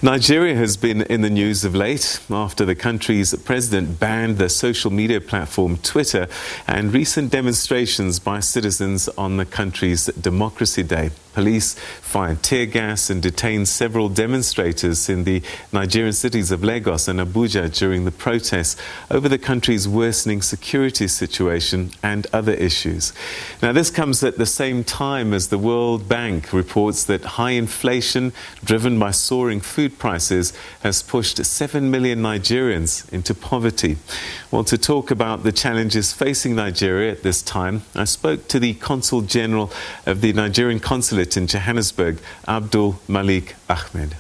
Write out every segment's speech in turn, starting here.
Nigeria has been in the news of late after the country's president banned the social media platform Twitter and recent demonstrations by citizens on the country's Democracy Day. Police fired tear gas and detained several demonstrators in the Nigerian cities of Lagos and Abuja during the protests over the country's worsening security situation and other issues. Now, this comes at the same time as the World Bank reports that high inflation driven by soaring food prices has pushed 7 million Nigerians into poverty. Well, to talk about the challenges facing Nigeria at this time, I spoke to the Consul General of the Nigerian Consulate in Johannesburg, Abdul Malik Ahmed.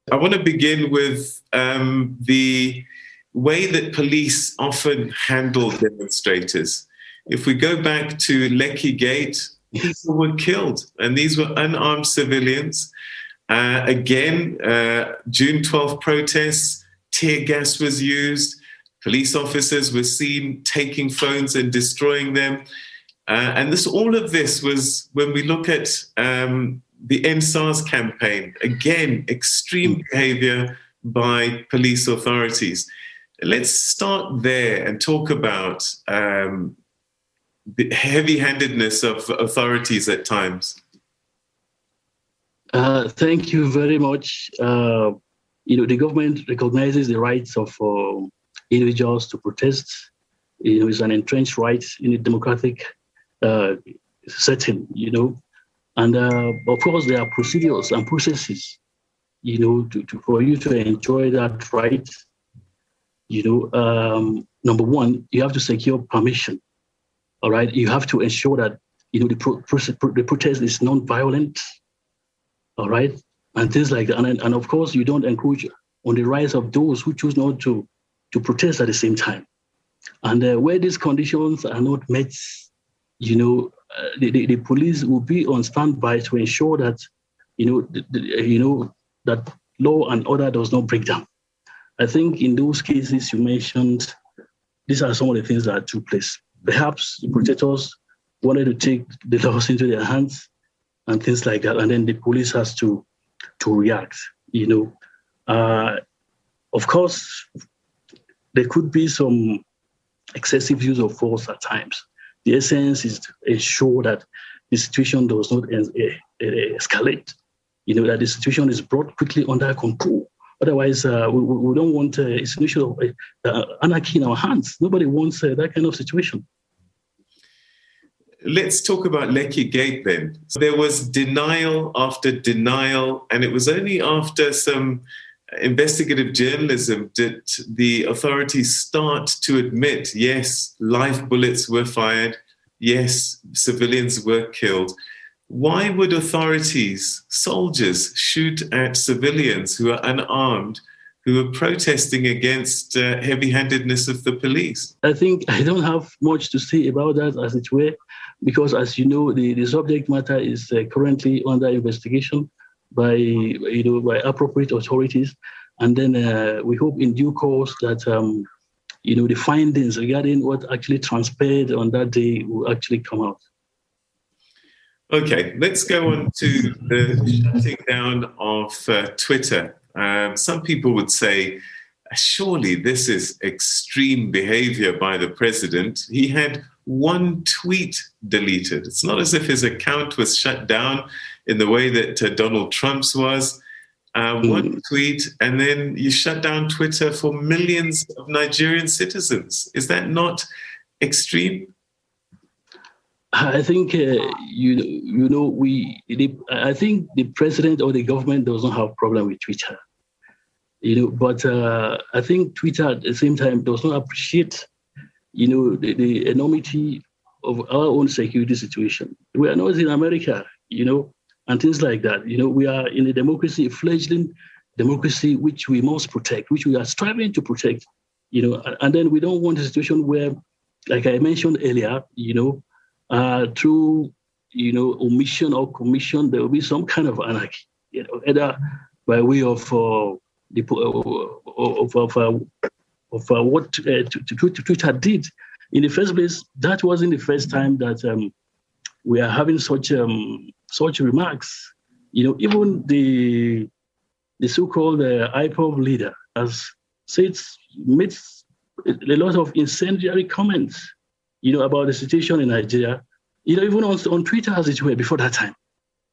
I want to begin with the way that police often handle demonstrators. If we go back to Lekki Gate, people were killed, and these were unarmed civilians. June 12th protests, tear gas was used. Police officers were seen taking phones and destroying them. And all of this was, when we look at the End SARS campaign, again, extreme behavior by police authorities. Let's start there and talk about the heavy-handedness of authorities at times. Thank you very much. The government recognizes the rights of individuals to protest. It's an entrenched right in a democratic setting, And of course, there are procedures and processes, for you to enjoy that right. Number one, you have to secure permission. All right, you have to ensure that the protest is non-violent. All right, and things like that, and of course, you don't encroach on the rights of those who choose not to protest at the same time. And where these conditions are not met, the police will be on standby to ensure that that law and order does not break down. I think in those cases you mentioned, these are some of the things that took place. Perhaps the protesters wanted to take the laws into their hands and things like that, and then the police has to react. Of course, there could be some excessive use of force at times. The essence is to ensure that the situation does not escalate, that the situation is brought quickly under control. Otherwise, we don't want a situation of anarchy in our hands. Nobody wants that kind of situation. Let's talk about Lekki Gate then. So there was denial after denial, and it was only after some investigative journalism did the authorities start to admit, yes, live bullets were fired, yes, civilians were killed. Why would authorities, soldiers, shoot at civilians who are unarmed, who are protesting against heavy-handedness of the police? I think I don't have much to say about that, as it were, because as you know, the subject matter is currently under investigation by appropriate authorities, and then we hope in due course that the findings regarding what actually transpired on that day will actually come out. Okay, let's go on to the shutting down of Twitter. Some people would say, surely this is extreme behavior by the president. He had one tweet deleted. It's not as if his account was shut down in the way that Donald Trump's was. One tweet, and then you shut down Twitter for millions of Nigerian citizens. Is that not extreme? I think, I think the president or the government does not have a problem with Twitter. But I think Twitter at the same time does not appreciate, the enormity of our own security situation. We are not in America, and things like that. We are in a democracy, a fledgling democracy, which we must protect, which we are striving to protect, and then we don't want a situation where, like I mentioned earlier, through, omission or commission, there will be some kind of anarchy, either by way of what Twitter did. In the first place, that wasn't the first time that we are having such remarks Even the so-called IPOB leader has made a lot of incendiary comments, about the situation in Nigeria, even on Twitter as it were before that time.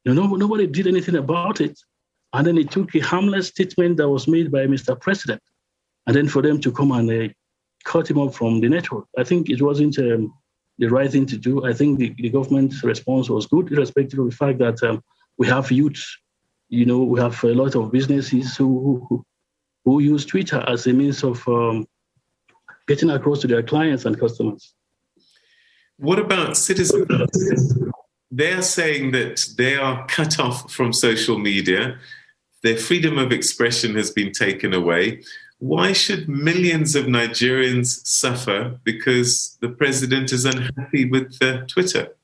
Nobody did anything about it. And then it took a harmless statement that was made by Mr. President. And then for them to come and cut him off from the network. I think it wasn't the right thing to do. I think the government's response was good, irrespective of the fact that we have youth, we have a lot of businesses who use Twitter as a means of getting across to their clients and customers. What about citizens? They're saying that they are cut off from social media. Their freedom of expression has been taken away. Why should millions of Nigerians suffer because the president is unhappy with Twitter?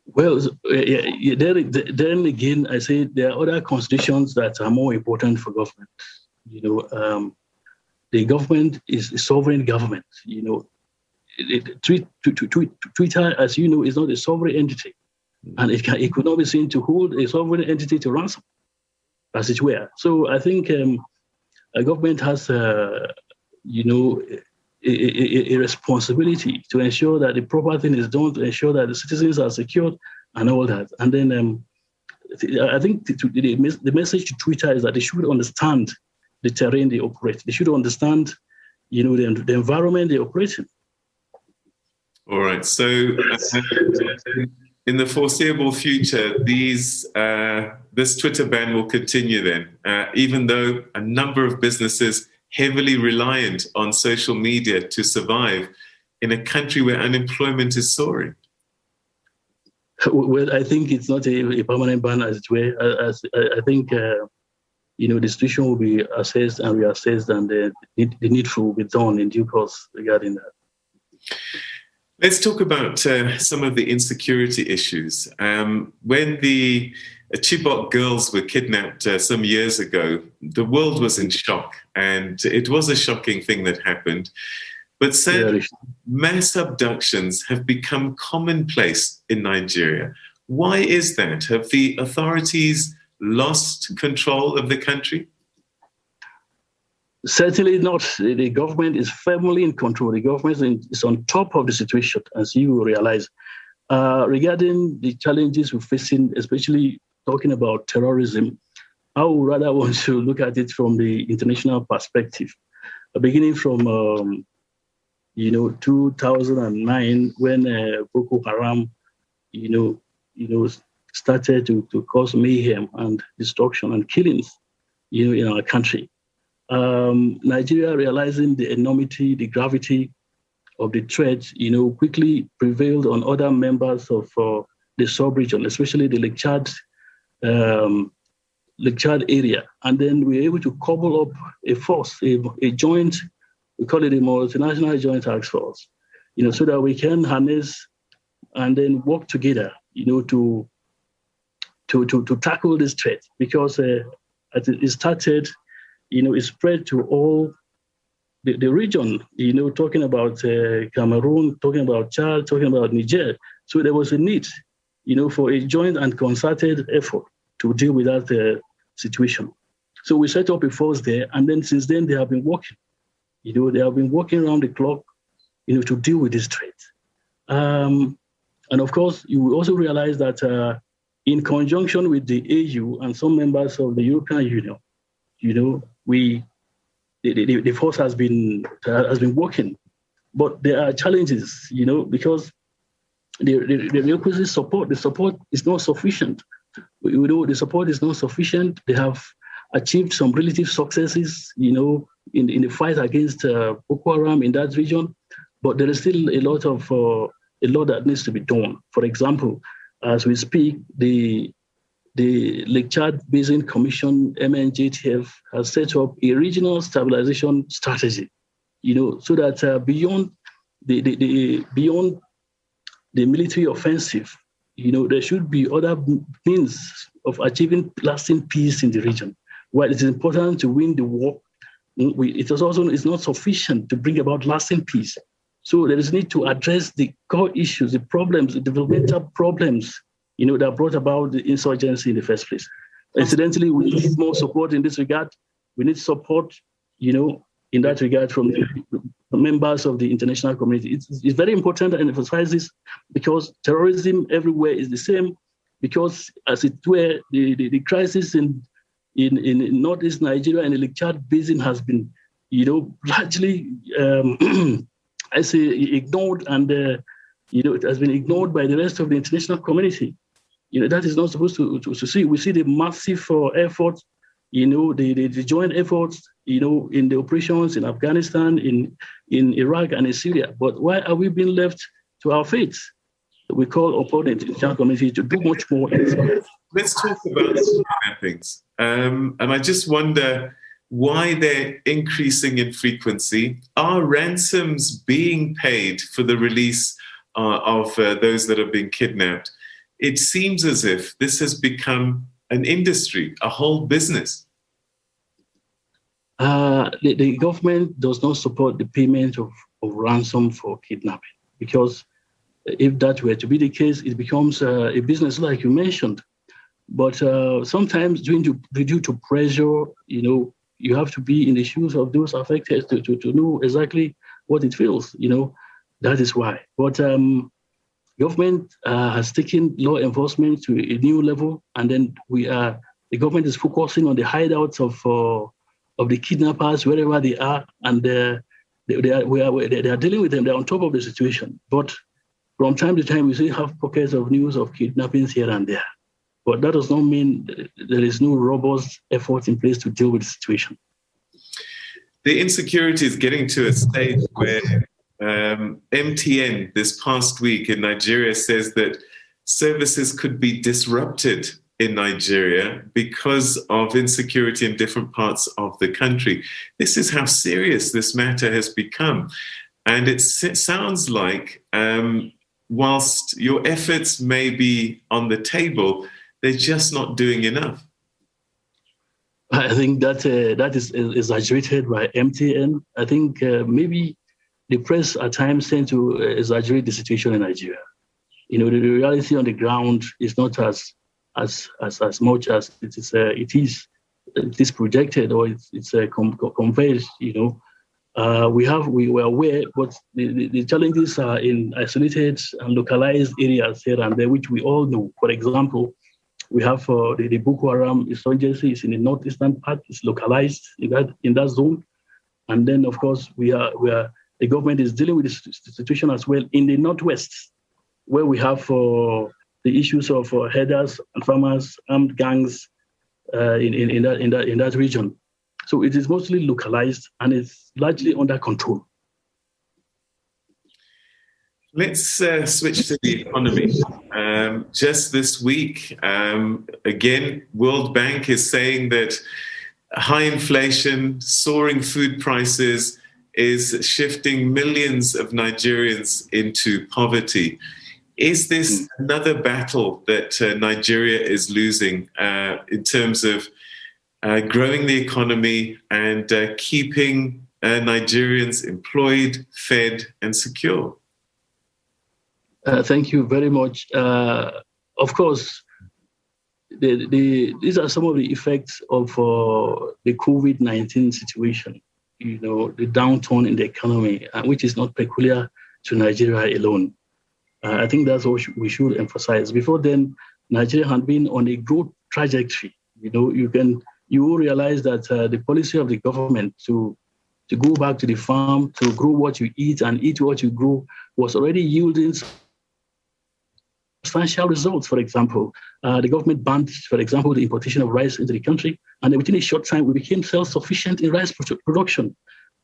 Well, then again, I say there are other constitutions that are more important for government. The government is a sovereign government. Twitter, as you know, is not a sovereign entity, and it could not be seen to hold a sovereign entity to ransom, as it were. So I think a government has, a responsibility to ensure that the proper thing is done, to ensure that the citizens are secured and all that. And then I think the message to Twitter is that they should understand the terrain they operate. They should understand, the environment they operate in. All right. So in the foreseeable future, this Twitter ban will continue then, even though a number of businesses heavily reliant on social media to survive in a country where unemployment is soaring. Well, I think it's not a permanent ban, as it were. I think, the situation will be assessed and reassessed, and the needful will be done in due course regarding that. Let's talk about some of the insecurity issues. When the Chibok girls were kidnapped some years ago, the world was in shock, and it was a shocking thing that happened. But sadly, mass abductions have become commonplace in Nigeria. Why is that? Have the authorities lost control of the country? Certainly not. The government is firmly in control. The government is on top of the situation, as you will realize. Regarding the challenges we're facing, especially talking about terrorism, I would rather want to look at it from the international perspective, beginning from 2009, when Boko Haram, started to cause mayhem and destruction and killings, in our country. Nigeria, realizing the enormity, the gravity of the threat, quickly prevailed on other members of the sub-region, especially the Lake Chad area. And then we were able to cobble up a force, a joint, we call it a multinational joint task force, so that we can harness and then work together, to tackle this threat. Because it started, it spread to all the region, talking about Cameroon, talking about Chad, talking about Niger. So there was a need, for a joint and concerted effort to deal with that situation. So we set up a force there, and then since then they have been working. They have been working around the clock, to deal with this threat. And of course, you will also realize that in conjunction with the AU and some members of the European Union, the force has been working, but there are challenges, because the requisite support, the support is not sufficient. The support is not sufficient. They have achieved some relative successes, in the fight against Boko Haram in that region, but there is still a lot that needs to be done. For example, as we speak, the Lake Chad Basin Commission, MNJTF, has set up a regional stabilization strategy, so that beyond the military offensive, there should be other means of achieving lasting peace in the region. While it is important to win the war, it's not sufficient to bring about lasting peace. So there is need to address the core issues, the problems, the developmental problems, that brought about the insurgency in the first place. Incidentally, we need more support in this regard. We need support, in that regard from the members of the international community. It's very important and emphasize this because terrorism everywhere is the same. Because, as it were, the crisis in northeast Nigeria and the Lake Chad Basin has been, largely, I say, ignored, and it has been ignored by the rest of the international community. That is not supposed to see. We see the massive effort, the joint efforts, in the operations in Afghanistan, in Iraq, and in Syria. But why are we being left to our fate? We call upon the international community to do much more. Let's talk about kidnappings. And I just wonder why they're increasing in frequency. Are ransoms being paid for the release of those that are being kidnapped? It seems as if this has become an industry, a whole business. The government does not support the payment of ransom for kidnapping, because if that were to be the case, it becomes a business like you mentioned. But sometimes due to pressure, you have to be in the shoes of those affected to know exactly what it feels, that is why. But government has taken law enforcement to a new level, and then the government is focusing on the hideouts of the kidnappers wherever they are, and they are dealing with them. They're on top of the situation. But from time to time, we still have pockets of news of kidnappings here and there. But that does not mean there is no robust effort in place to deal with the situation. The insecurity is getting to a stage where MTN this past week in Nigeria says that services could be disrupted in Nigeria because of insecurity in different parts of the country. This is how serious this matter has become. And it sounds like whilst your efforts may be on the table, they're just not doing enough. I think that is exaggerated by MTN. I think maybe the press at times tend to exaggerate the situation in Nigeria. The reality on the ground is not as much as it is projected or it's conveyed. We were aware, but the challenges are in isolated and localized areas here and there, which we all know. For example, we have the Boko Haram insurgency is in the northeastern part. It's localized in that zone, and then of course the government is dealing with the situation as well in the northwest, where we have the issues of herders and farmers, armed gangs in that region. So it is mostly localized and it's largely under control. Let's switch to the economy. Just this week, again, World Bank is saying that high inflation, soaring food prices is shifting millions of Nigerians into poverty. Is this another battle that Nigeria is losing in terms of growing the economy and keeping Nigerians employed, fed, and secure? Thank you very much. Of course, these are some of the effects of the COVID-19 situation, the downturn in the economy, which is not peculiar to Nigeria alone. I think that's what we should emphasize. Before then, Nigeria had been on a growth trajectory. You will realize that the policy of the government to go back to the farm, to grow what you eat and eat what you grow, was already yielding substantial results. For example, the government banned, for example, the importation of rice into the country, and within a short time, we became self-sufficient in rice production.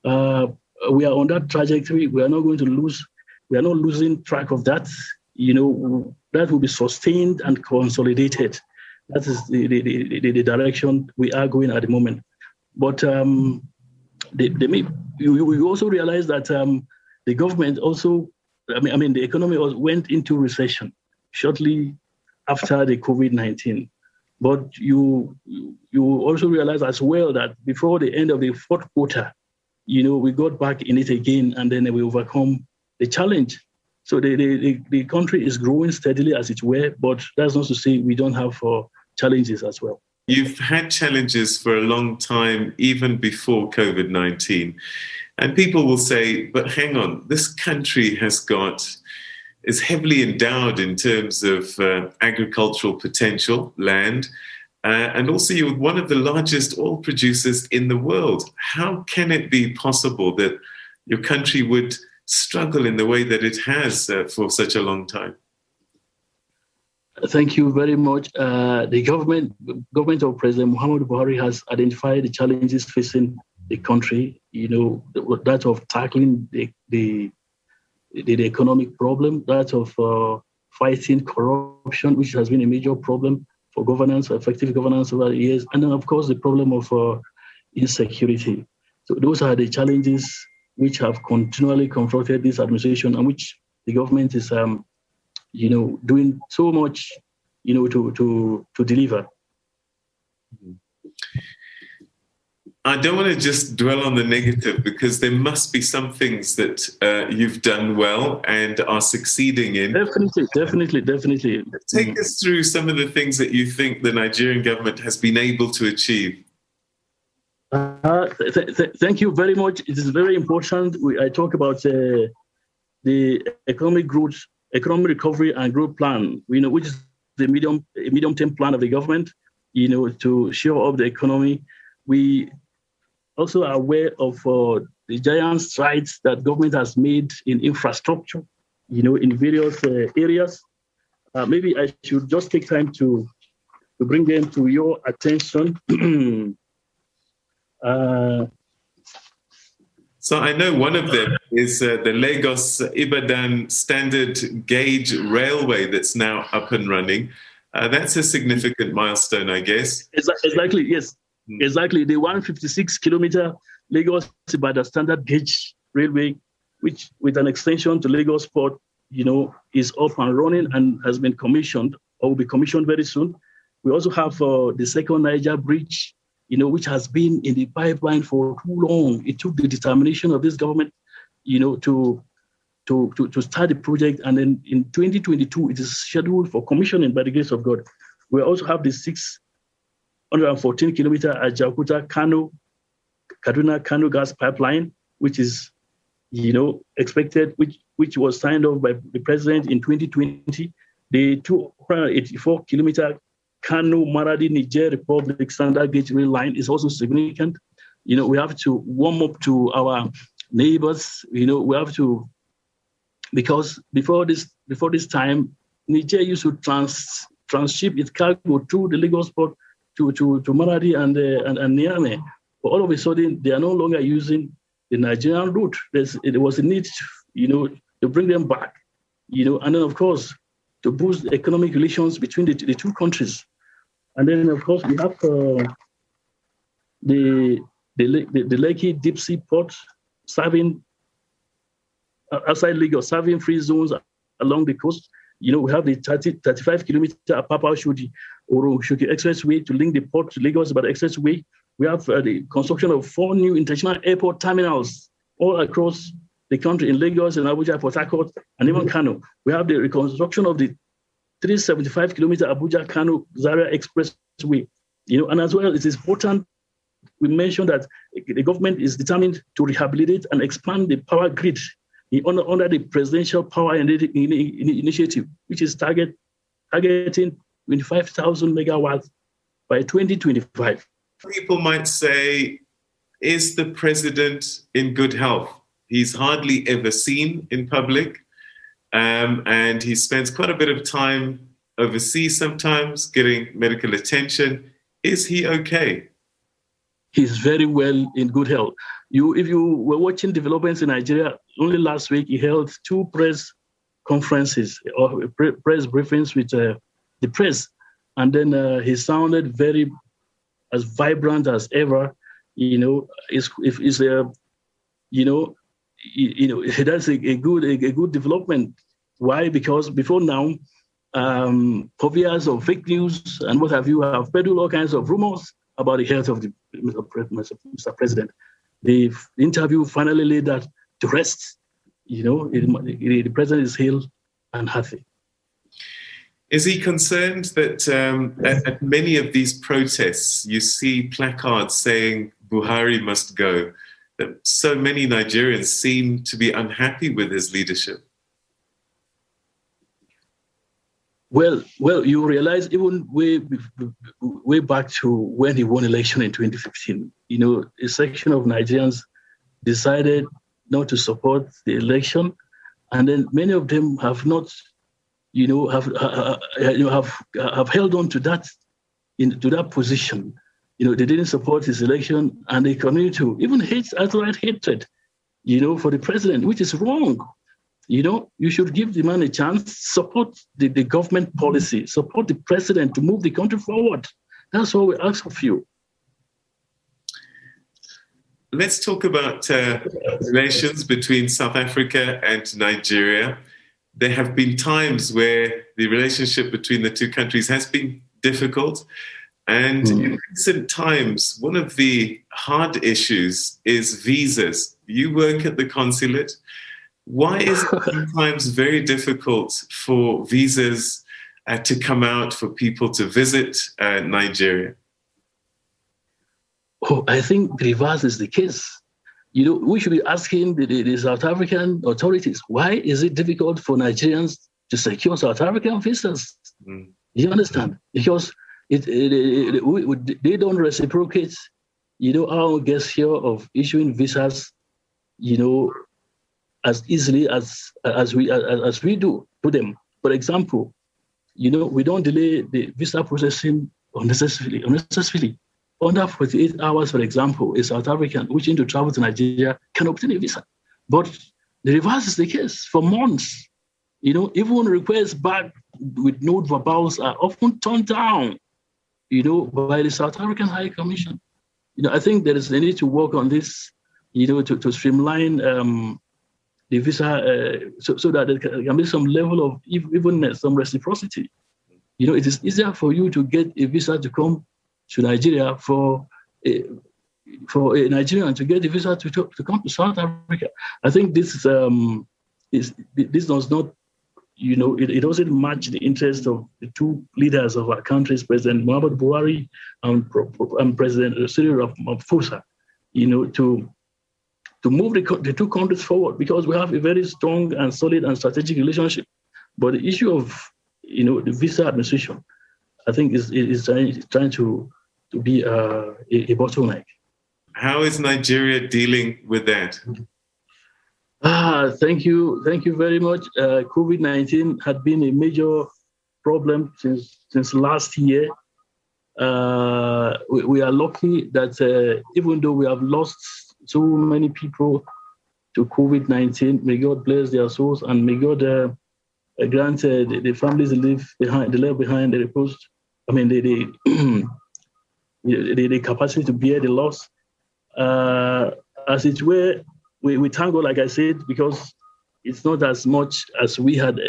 We are on that trajectory. We are not going to lose. We are not losing track of that. That will be sustained and consolidated. That is the direction we are going at the moment. But we also realize that the government also, the economy went into recession shortly after the COVID-19. But you also realize as well that before the end of the fourth quarter, we got back in it again, and then we overcome the challenge. So the country is growing steadily, as it were, but that's not to say we don't have challenges as well. You've had challenges for a long time, even before COVID-19. And people will say, but hang on, this country is heavily endowed in terms of agricultural potential, land, and also you're one of the largest oil producers in the world. How can it be possible that your country would struggle in the way that it has for such a long time? Thank you very much. The government of President Muhammadu Buhari has identified the challenges facing the country, that of tackling the economic problem, that of fighting corruption, which has been a major problem for governance, effective governance over the years, and then, of course, the problem of insecurity. So those are the challenges which have continually confronted this administration, and which the government is, doing so much, to deliver. I don't want to just dwell on the negative, because there must be some things that you've done well and are succeeding in. Definitely. Take us through some of the things that you think the Nigerian government has been able to achieve. Thank you very much. It is very important. I talk about the economic growth, economic recovery and growth plan, which is the medium-term plan of the government, to shore up the economy. We also are aware of the giant strides that government has made in infrastructure, in various areas. Maybe I should just take time to bring them to your attention. So I know one of them is the Lagos-Ibadan standard gauge railway that's now up and running. That's a significant milestone, I guess. Exactly, yes. Exactly. The 156-kilometer Lagos-Ibadan standard gauge railway, which with an extension to Lagos Port, is up and running and has been commissioned, or will be commissioned very soon. We also have the second Niger bridge, which has been in the pipeline for too long. It took the determination of this government, to start the project. And then in 2022, it is scheduled for commissioning by the grace of God. We also have the 614-kilometer Ajaokuta-Kaduna gas pipeline, which is, expected, which was signed off by the president in 2020. The 284-kilometer Kano-Maradi Niger Republic standard gauge rail line is also significant. We have to warm up to our neighbors. We have to, because before this time, Niger used to transship its cargo through the Lagos port to Maradi and Niamey. But all of a sudden, they are no longer using the Nigerian route. There was a need, to bring them back, and then, of course, to boost economic relations between the two countries. And then, of course, we have the Lekki Deep Sea Port serving outside Lagos, serving free zones along the coast. We have the 35-kilometer Apapa-Oshodi Expressway to link the port to Lagos by the expressway. We have the construction of 4 new international airport terminals all across the country, in Lagos and Abuja, Port Harcourt, and even Kano. We have the reconstruction of the 375-kilometer Abuja-Kano Zaria Expressway. And as well, it is important we mention that the government is determined to rehabilitate and expand the power grid under the Presidential Power Initiative, which is targeting 25,000 megawatts by 2025. People might say, is the president in good health? He's hardly ever seen in public, and he spends quite a bit of time overseas sometimes getting medical attention. Is he okay? He's very well in good health. If you were watching developments in Nigeria, only last week he held 2 press conferences or press briefings with the press, and then he sounded very as vibrant as ever. That's a good development. Why? Because before now, purveyors of fake news and what have you have peddled all kinds of rumors about the health of the Mr. President. The interview finally laid that to rest. The president is healed and healthy. Is he concerned that at many of these protests, you see placards saying Buhari must go, that so many Nigerians seem to be unhappy with his leadership? Well, you realize even way back to when he won election in 2015, a section of Nigerians decided not to support the election, and then many of them have not, have held on to that, to that position. They didn't support his election, and they continue to even outright hatred, for the president, which is wrong. You should give the man a chance, support the government policy, support the president to move the country forward. That's what we ask of you. Let's talk about relations between South Africa and Nigeria. There have been times where the relationship between the two countries has been difficult. And in recent times, one of the hard issues is visas. You work at the Consulate. Why is it sometimes very difficult for visas to come out for people to visit Nigeria? Oh, I think the reverse is the case. We should be asking the South African authorities, why is it difficult for Nigerians to secure South African visas? You understand? Because they don't reciprocate, our gesture of issuing visas, as easily as we do to them. For example, we don't delay the visa processing unnecessarily. Under 48 hours, for example, a South African wishing to travel to Nigeria can obtain a visa. But the reverse is the case. For months, even requests back with no verbals are often turned down, by the South African High Commission. I think there is a need to work on this, to streamline the visa so that there can be some level of evenness, some reciprocity. It is easier for you to get a visa to come to Nigeria for a Nigerian to get a visa to come to South Africa. I think this this does not, it doesn't match the interest of the two leaders of our countries, President Muhammad Buhari and President Cyril Ramaphosa, to move the two countries forward, because we have a very strong and solid and strategic relationship. But the issue of the visa administration, I think is trying to be a bottleneck. How is Nigeria dealing with that? Thank you very much. COVID-19 had been a major problem since last year. We are lucky that even though we have lost so many people to COVID-19, may God bless their souls, and may God grant the families left behind the repose. The capacity to bear the loss. As it were, we thank God, like I said, because it's not as much as we had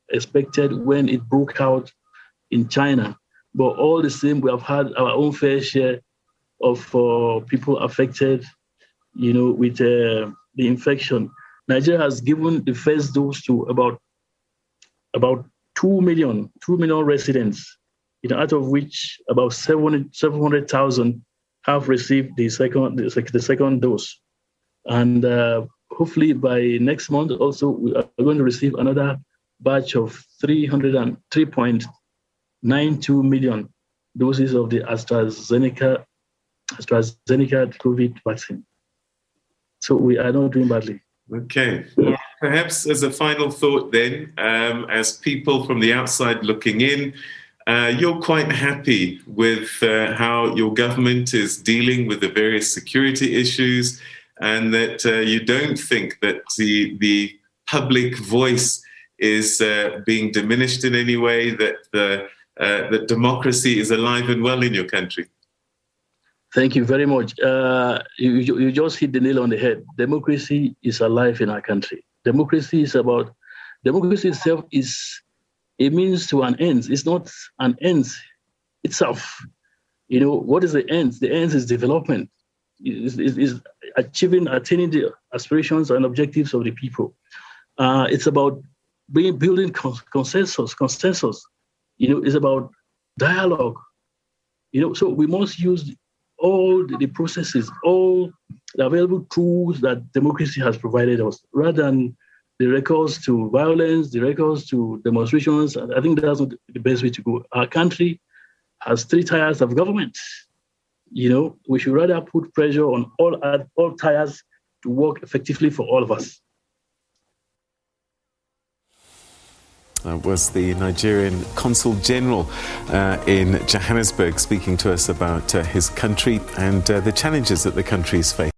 expected when it broke out in China. But all the same, we have had our own fair share of people affected, with the infection. Nigeria has given the first dose to about 2 million residents, out of which about 700,000 have received the second dose. And hopefully by next month also, we are going to receive another batch of 303.92 million doses of the AstraZeneca COVID vaccine. So we are not doing badly. Okay. Well, perhaps as a final thought then, as people from the outside looking in, you're quite happy with how your government is dealing with the various security issues, and that you don't think that the public voice is being diminished in any way, that democracy is alive and well in your country. Thank you very much. You just hit the nail on the head. Democracy is alive in our country. Democracy itself is a means to an end. It's not an end itself. What is the end? The end is development. is attaining the aspirations and objectives of the people. It's about building consensus. It's about dialogue. So we must use all the processes, all the available tools that democracy has provided us, rather than the recourse to violence, the recourse to demonstrations. I think that's not the best way to go. Our country has 3 tiers of government. We should rather put pressure on all tiers to work effectively for all of us. Was the Nigerian Consul General in Johannesburg speaking to us about his country and the challenges that the country is facing.